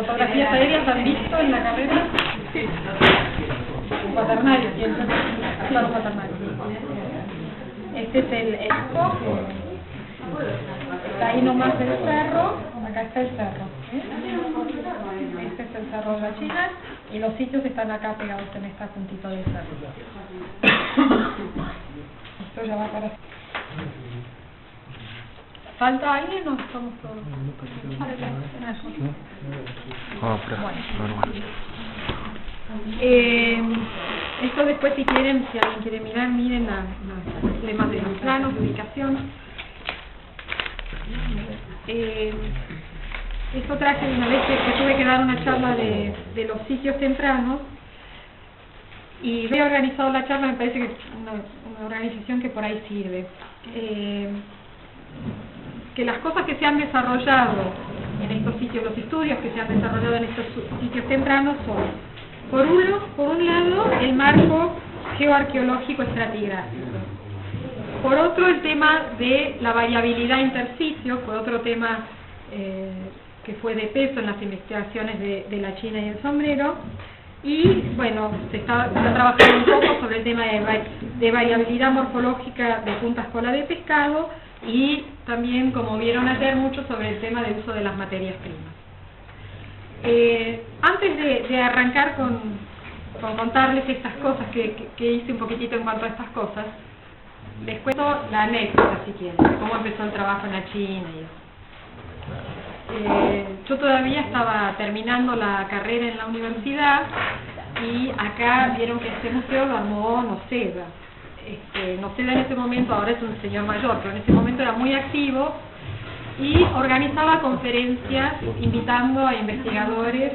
fotografías aéreas han visto en la carrera? Sí. Un cuaternario, ¿quién está un cuaternario? Este es el foco. Está ahí nomás el cerro, acá está el cerro. Este es el cerro de la China y los sitios están acá pegados en esta puntita del cerro. Esto ya va para... ¿Falta alguien o estamos todos? Esto después si quieren, si alguien quiere mirar, miren los lemas de los planos de ubicación. Esto traje una vez que tuve que dar una charla de los sitios tempranos y yo he organizado la charla, me parece que es una organización que por ahí sirve. Que las cosas que se han desarrollado en estos sitios, los estudios que se han desarrollado en estos sitios tempranos son, por un lado, el marco geoarqueológico estratigráfico. Por otro, el tema de la variabilidad intersitios, fue otro tema que fue de peso en las investigaciones de la China y el sombrero. Y bueno, se está trabajando un poco sobre el tema de variabilidad morfológica de puntas cola de pescado y también, como vieron ayer, mucho sobre el tema del uso de las materias primas. Antes de arrancar con contarles estas cosas que hice un poquitito en cuanto a estas cosas, les cuento la anécdota, si quieren, de cómo empezó el trabajo en la China y eso. Yo todavía estaba terminando la carrera en la universidad y acá vieron que este museo lo armó Noceda. Noceda en ese momento, ahora es un señor mayor, pero en ese momento era muy activo y organizaba conferencias invitando a investigadores,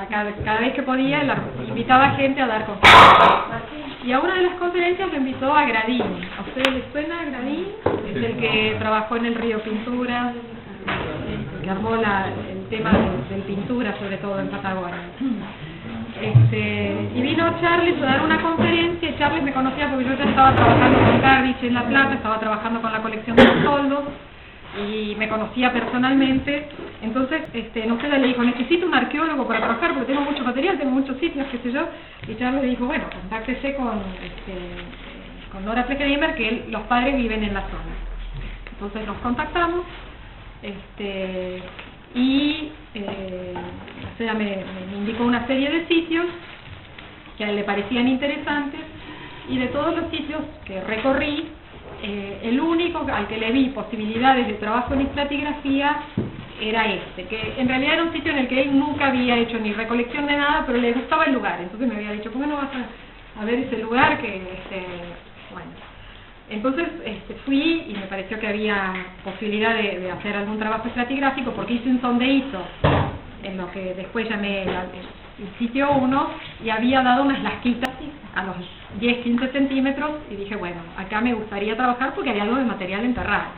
cada vez que podía invitaba a gente a dar conferencias. Y a una de las conferencias lo invitó a Gradín. ¿A ustedes les suena Gradín? Es el que trabajó en el Río Pintura, que armó el tema del pintura, sobre todo en Patagonia. Y vino Charles a dar una conferencia, y Charles me conocía porque yo ya estaba trabajando con Carrich en La Plata, estaba trabajando con la colección de los toldos, y me conocía personalmente. Entonces, no sé, le dijo, necesito un arqueólogo para trabajar porque tengo mucho material, tengo muchos sitios, qué sé yo. Y Charles le dijo, bueno, contáctese con Nora Fleckenheimer, que los padres viven en la zona. Entonces nos contactamos, ella me indicó una serie de sitios que a él le parecían interesantes, y de todos los sitios que recorrí, el único al que le vi posibilidades de trabajo en estratigrafía era que en realidad era un sitio en el que él nunca había hecho ni recolección de nada, pero le gustaba el lugar. Entonces me había dicho, ¿por qué no vas a ver ese lugar? Bueno, entonces fui y me pareció que había posibilidad de hacer algún trabajo estratigráfico, porque hice un sondeíto en lo que después llamé el sitio 1 y había dado unas lasquitas a los 10-15 centímetros y dije, bueno, acá me gustaría trabajar porque había algo de material enterrado.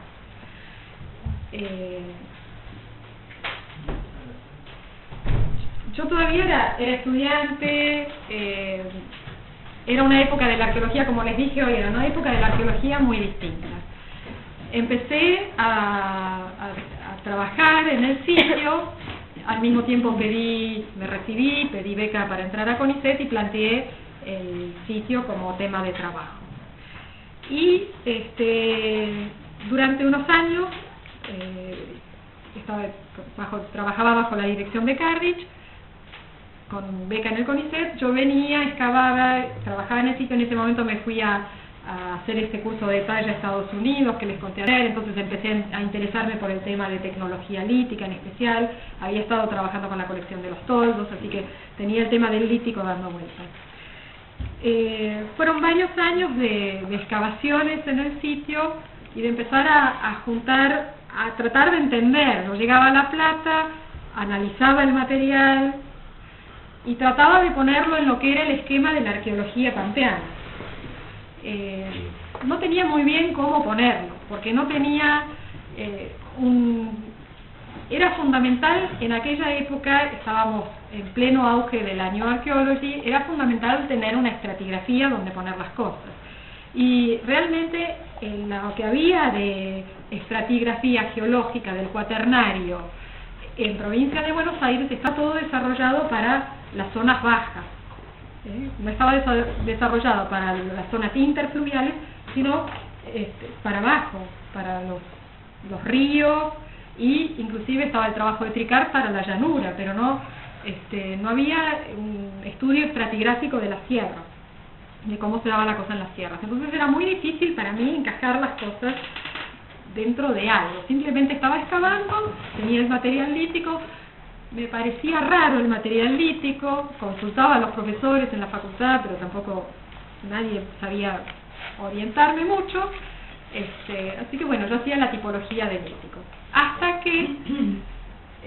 Yo todavía era estudiante, era una época de la arqueología, como les dije hoy, era una época de la arqueología muy distinta. Empecé a trabajar en el sitio, al mismo tiempo me recibí, pedí beca para entrar a CONICET y planteé el sitio como tema de trabajo. Y durante unos años trabajaba bajo la dirección de Carrich, con beca en el CONICET. Yo venía, excavaba, trabajaba en el sitio. En ese momento me fui a hacer este curso de talla a Estados Unidos, que les conté ayer. Entonces empecé a interesarme por el tema de tecnología lítica en especial. Había estado trabajando con la colección de los toldos, así que tenía el tema del lítico dando vueltas. Fueron varios años de excavaciones en el sitio y de empezar a juntar, a tratar de entender. Yo llegaba a La Plata, analizaba el material y trataba de ponerlo en lo que era el esquema de la arqueología pampeana. No tenía muy bien cómo ponerlo, porque no tenía era fundamental en aquella época, estábamos en pleno auge de la New Archaeology, era fundamental tener una estratigrafía donde poner las cosas. Y realmente lo que había de estratigrafía geológica del cuaternario en provincia de Buenos Aires está todo desarrollado para las zonas bajas. No estaba desarrollado para las zonas interfluviales, sino para abajo, para los ríos, y inclusive estaba el trabajo de tricar para la llanura, pero no había un estudio estratigráfico de las sierras, de cómo se daba la cosa en las sierras. Entonces era muy difícil para mí encajar las cosas dentro de algo. Simplemente estaba excavando, tenía el material lítico, me parecía raro el material lítico, consultaba a los profesores en la facultad, pero tampoco nadie sabía orientarme mucho, así que bueno, yo hacía la tipología del lítico. Hasta que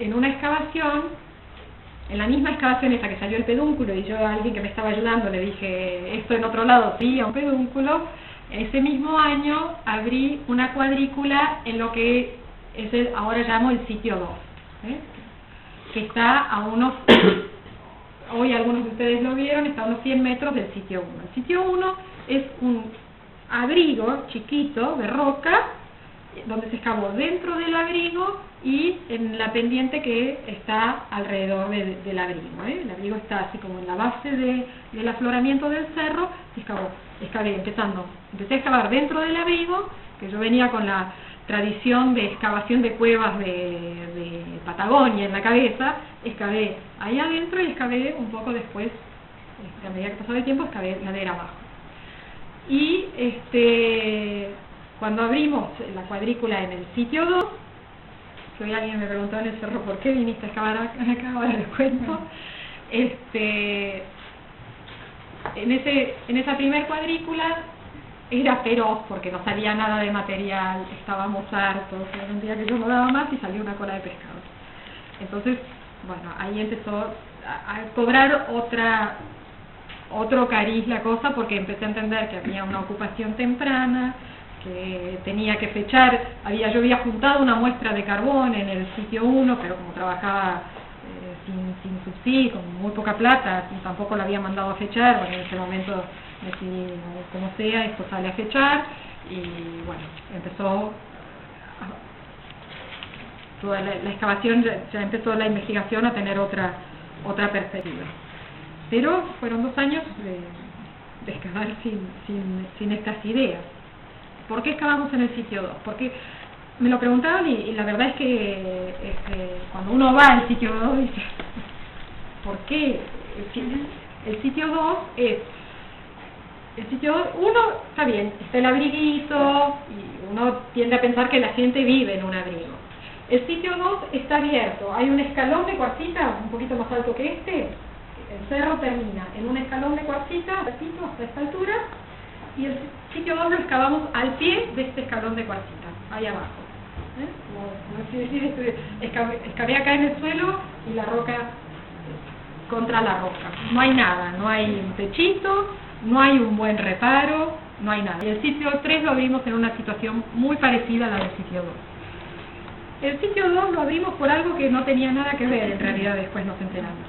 en una excavación, en la misma excavación esa que salió el pedúnculo, y yo a alguien que me estaba ayudando le dije, esto en otro lado sí, a un pedúnculo, ese mismo año abrí una cuadrícula en lo que es ahora llamo el sitio 2, que está a unos, hoy algunos de ustedes lo vieron, está a unos 100 metros del sitio 1. El sitio 1 es un abrigo chiquito de roca, donde se excavó dentro del abrigo y en la pendiente que está alrededor del abrigo. El abrigo está así como en la base del afloramiento del cerro. Empecé a excavar dentro del abrigo, que yo venía con la tradición de excavación de cuevas de Patagonia en la cabeza. Excavé ahí adentro y excavé un poco después, a medida que pasaba el tiempo, excavé ladera abajo. Y cuando abrimos la cuadrícula en el sitio 2, que hoy alguien me preguntó en el cerro, ¿por qué viniste a excavar acá? Ahora les cuento. En esa primer cuadrícula era feroz porque no salía nada de material, estábamos hartos, era un día que yo no daba más y salió una cola de pescado. Entonces, bueno, ahí empezó a cobrar otro cariz la cosa, porque empecé a entender que había una ocupación temprana, que tenía que fechar. Yo había juntado una muestra de carbón en el sitio 1, pero como trabajaba sin subsidio, con muy poca plata, tampoco la había mandado a fechar. Bueno, en ese momento decidí, como sea, esto sale a fechar, y bueno, empezó toda la excavación, ya empezó la investigación a tener otra perspectiva. Pero fueron 2 años de excavar sin estas ideas. ¿Por qué excavamos en el sitio 2? Porque me lo preguntaban, y la verdad es que cuando uno va al sitio 2 dice, ¿por qué? El sitio 2 es... El sitio 1 está bien, está el abriguito, y uno tiende a pensar que la gente vive en un abrigo. El sitio 2 está abierto, hay un escalón de cuarcita, un poquito más alto que el cerro termina en un escalón de cuarcita, hasta esta altura, y el sitio 2 lo excavamos al pie de este escalón de cuarcita, ahí abajo. Excavé acá en el suelo y la roca contra la roca. No hay nada, no hay un techito, no hay un buen reparo, no hay nada. Y el sitio 3 lo abrimos en una situación muy parecida a la del sitio 2. El sitio 2 lo abrimos por algo que no tenía nada que ver, en realidad después nos enteramos.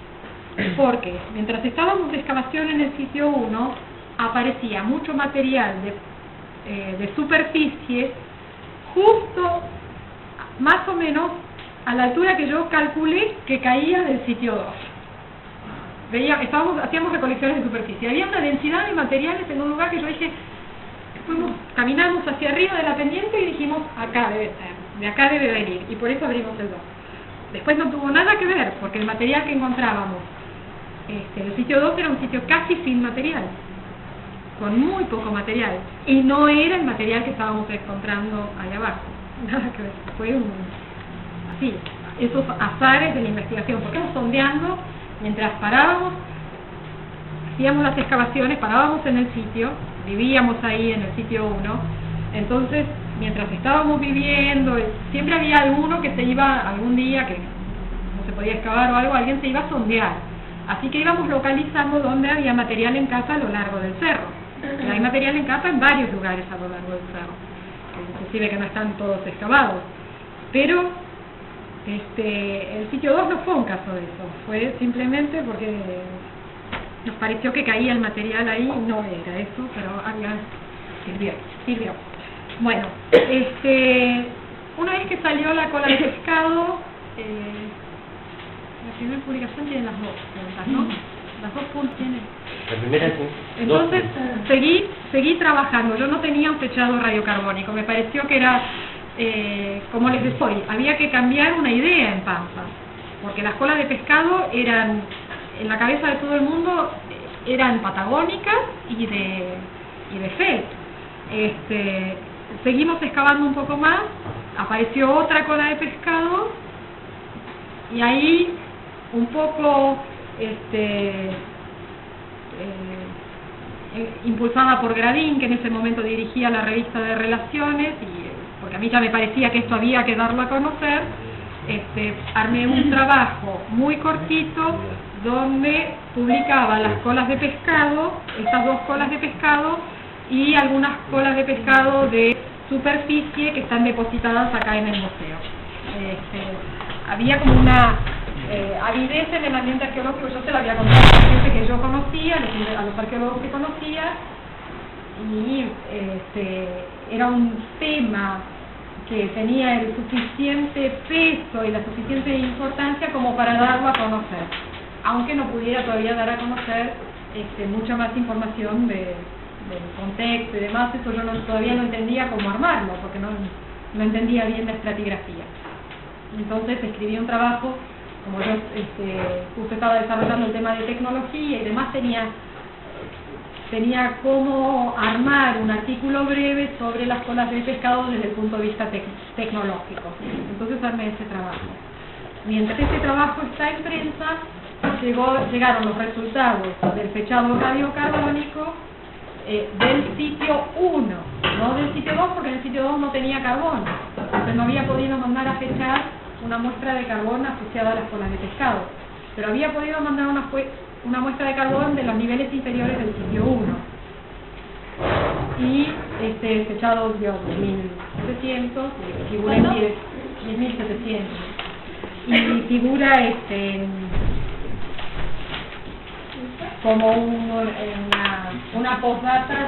Porque mientras estábamos de excavación en el sitio 1, aparecía mucho material de superficie, justo más o menos a la altura que yo calculé que caía del sitio 2. Hacíamos recolecciones de superficie. Había una densidad de materiales en un lugar que yo dije, caminamos hacia arriba de la pendiente y dijimos, acá debe ser, de acá debe venir, y por eso abrimos el 2. Después no tuvo nada que ver, porque el material que encontrábamos, el sitio 2 era un sitio casi sin material, con muy poco material, y no era el material que estábamos encontrando ahí abajo, nada que ver, fue así, esos azares de la investigación, porque íbamos sondeando, mientras parábamos, hacíamos las excavaciones, parábamos en el sitio, vivíamos ahí en el sitio 1, entonces mientras estábamos viviendo, siempre había alguno que se iba, algún día que no se podía excavar o algo, alguien se iba a sondear, así que íbamos localizando dónde había material en casa a lo largo del cerro. Y hay material en casa en varios lugares a lo largo del cerro, inclusive que no están todos excavados, pero el sitio 2 no fue un caso de eso, fue simplemente porque nos pareció que caía el material ahí, no era eso, pero sirvió. Bueno, una vez que salió la cola de pescado, La primera publicación tiene las dos puntas, ¿no? Las dos puntas tienen. La primera sí. Entonces seguí trabajando. Yo no tenía un fechado radiocarbónico. Me pareció que era, como les decía hoy, había que cambiar una idea en Pampa. Porque las colas de pescado eran, en la cabeza de todo el mundo, eran patagónicas y de fel. Seguimos excavando un poco más, apareció otra cola de pescado y ahí un poco impulsada por Gradín, que en ese momento dirigía la revista de Relaciones, y porque a mí ya me parecía que esto había que darlo a conocer, armé un trabajo muy cortito donde publicaba las colas de pescado, estas dos colas de pescado y algunas colas de pescado de superficie que están depositadas acá en el museo. Había como una avidez en el ambiente arqueológico. Yo se lo había contado a la gente que yo conocía, a los arqueólogos que conocía, y era un tema que tenía el suficiente peso y la suficiente importancia como para darlo a conocer, aunque no pudiera todavía dar a conocer mucha más información del contexto y demás. Eso yo todavía no entendía cómo armarlo, porque no entendía bien la estratigrafía. Entonces escribí un trabajo, como yo justo estaba desarrollando el tema de tecnología y demás, tenía cómo armar un artículo breve sobre las colas de pescado desde el punto de vista tecnológico. Entonces armé ese trabajo. Mientras ese trabajo está en prensa, llegaron los resultados del fechado radiocarbónico del sitio 1, no del sitio 2, porque en el sitio 2 no tenía carbono. Entonces no había podido mandar a fechar una muestra de carbón asociada a las colas de pescado, pero había podido mandar una muestra de carbón de los niveles inferiores del sitio 1. Y fechado dio 2.700, figura en 10.700. Y figura como una postdata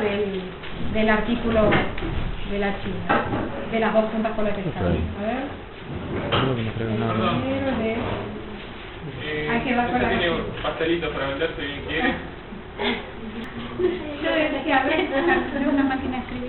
del artículo de la China, de las dos puntas colas de pescado. A ver. Hay que va con la tiene pastelitos para vender si alguien quiere. Yo decía, a ver, una máquina de escribir.